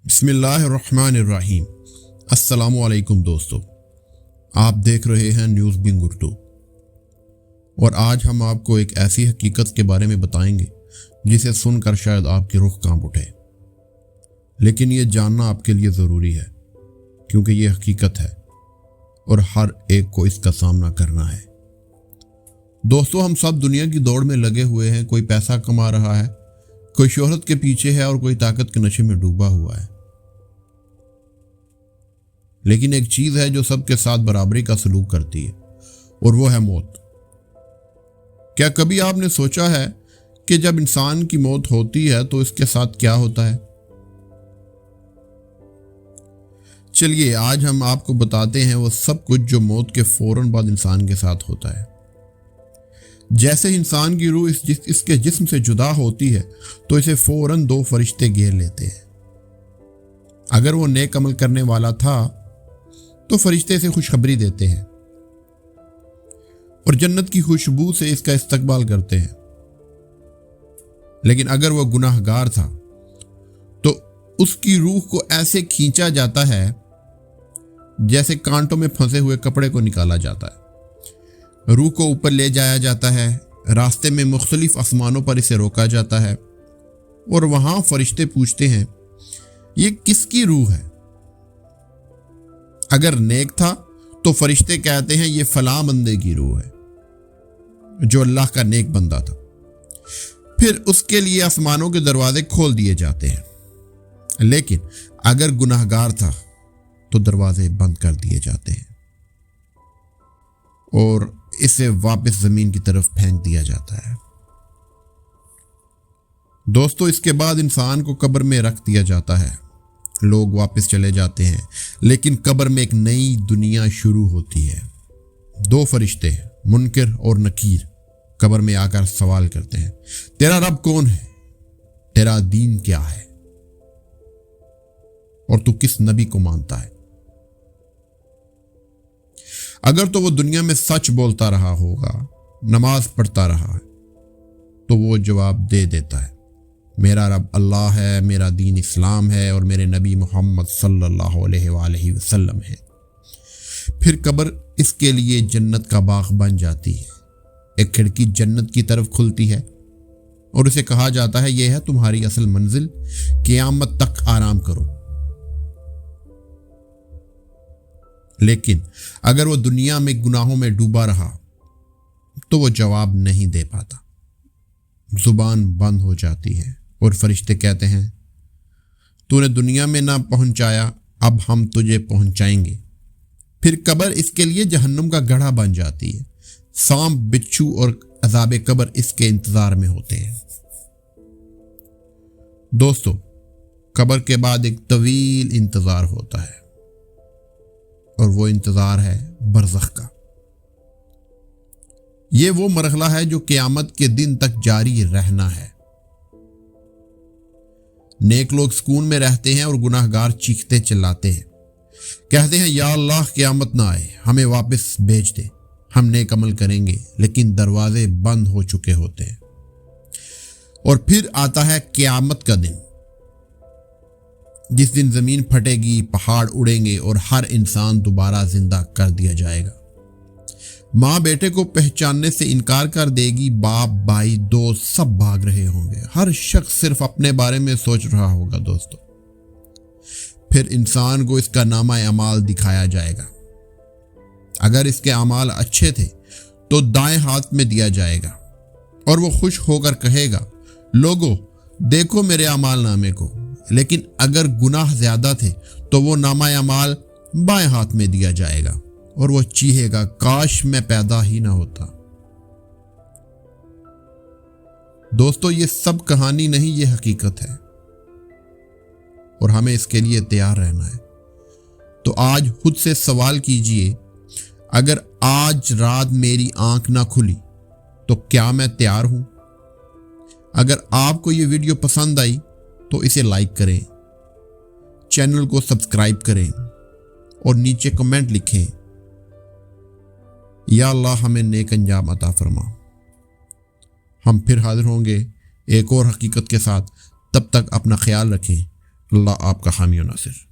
बिस्मिल्लाहिर्रहमानिर्रहीम। अस्सलामु अलैकुम दोस्तों, आप देख रहे हैं न्यूज़ बिंग उर्दू और आज हम आपको एक ऐसी हकीकत के बारे में बताएंगे जिसे सुनकर शायद आपकी रूह कांप उठे, लेकिन ये जानना आपके लिए ज़रूरी है क्योंकि ये हकीकत है और हर एक को इसका सामना करना है। दोस्तों, हम सब दुनिया की दौड़ में लगे हुए हैं। कोई पैसा कमा रहा है, कोई शोहरत के पीछे है और कोई ताकत के नशे में डूबा हुआ है। लेकिन एक चीज है जो सबके साथ बराबरी का सलूक करती है और वो है मौत। क्या कभी आपने सोचा है कि जब इंसान की मौत होती है तो इसके साथ क्या होता है? चलिए आज हम आपको बताते हैं वो सब कुछ जो मौत के फौरन बाद इंसान के साथ होता है। जैसे इंसान की रूह इसके जिस्म से जुदा होती है तो इसे फौरन दो फरिश्ते घेर लेते हैं। अगर वो नेक अमल करने वाला था तो फरिश्ते इसे खुशखबरी देते हैं और जन्नत की खुशबू से इसका इस्तकबाल करते हैं। लेकिन अगर वो गुनाहगार था तो उसकी रूह को ऐसे खींचा जाता है जैसे कांटों में फंसे हुए कपड़े को निकाला जाता है। रूह को ऊपर ले जाया जाता है, रास्ते में मुख्तलिफ आसमानों पर इसे रोका जाता है और वहां फरिश्ते पूछते हैं ये किसकी रूह है। अगर नेक था तो फरिश्ते कहते हैं ये फलां बंदे की रूह है जो अल्लाह का नेक बंदा था। फिर उसके लिए आसमानों के दरवाजे खोल दिए जाते हैं। लेकिन अगर गुनाहगार था तो दरवाजे बंद कर दिए जाते हैं और इसे वापस जमीन की तरफ फेंक दिया जाता है। दोस्तों, इसके बाद इंसान को कब्र में रख दिया जाता है। लोग वापस चले जाते हैं, लेकिन कब्र में एक नई दुनिया शुरू होती है। दो फरिश्ते मुनकिर और नकीर कब्र में आकर सवाल करते हैं, तेरा रब कौन है, तेरा दीन क्या है और तू किस नबी को मानता है। अगर तो वो दुनिया में सच बोलता रहा होगा, नमाज पढ़ता रहा है, तो वो जवाब दे देता है मेरा रब अल्लाह है, मेरा दीन इस्लाम है और मेरे नबी मोहम्मद सल्लल्लाहु अलैहि वसल्लम है। फिर कब्र इसके लिए जन्नत का बाग बन जाती है। एक खिड़की जन्नत की तरफ खुलती है और उसे कहा जाता है यह है तुम्हारी असल मंजिल, क़यामत तक आराम करो। लेकिन अगर वो दुनिया में गुनाहों में डूबा रहा तो वो जवाब नहीं दे पाता, जुबान बंद हो जाती है और फरिश्ते कहते हैं तूने दुनिया में ना पहुंचाया, अब हम तुझे पहुंचाएंगे। फिर कब्र इसके लिए जहन्नुम का गड्ढा बन जाती है। सांप, बिच्छू और अज़ाब कब्र इसके इंतजार में होते हैं। दोस्तों, कब्र के बाद एक तवील इंतजार होता है और वो इंतजार है बरज़ख का। ये वो मरहला है जो क़यामत के दिन तक जारी रहना है। नेक लोग सुकून में रहते हैं और गुनाहगार चीखते चिल्लाते हैं, कहते हैं या अल्लाह क़यामत ना आए, हमें वापस भेज दे, हम नेक अमल करेंगे। लेकिन दरवाजे बंद हो चुके होते हैं। और फिर आता है क़यामत का दिन, जिस दिन जमीन फटेगी, पहाड़ उड़ेंगे और हर इंसान दोबारा जिंदा कर दिया जाएगा। माँ बेटे को पहचानने से इनकार कर देगी, बाप, भाई, दोस्त सब भाग रहे होंगे। हर शख्स सिर्फ अपने बारे में सोच रहा होगा। दोस्तों, फिर इंसान को इसका नामा अमाल दिखाया जाएगा। अगर इसके अमाल अच्छे थे तो दाएं हाथ में दिया जाएगा और वो खुश होकर कहेगा लोगों देखो मेरे अमाल नामे को। लेकिन अगर गुनाह ज्यादा थे तो वो नामा अमाल बाएं हाथ में दिया जाएगा और वो चीहेगा काश मैं पैदा ही ना होता। दोस्तों, ये सब कहानी नहीं, ये हकीकत है और हमें इसके लिए तैयार रहना है। तो आज खुद से सवाल कीजिए, अगर आज रात मेरी आंख ना खुली तो क्या मैं तैयार हूं? अगर आपको ये वीडियो पसंद आई तो इसे लाइक करें, चैनल को सब्सक्राइब करें और नीचे कमेंट लिखें या अल्लाह हमें नेक अंजाम अता फरमा। हम फिर हाजिर होंगे एक और हकीकत के साथ। तब तक अपना ख्याल रखें। اللہ آپ کا حامی و ناصر۔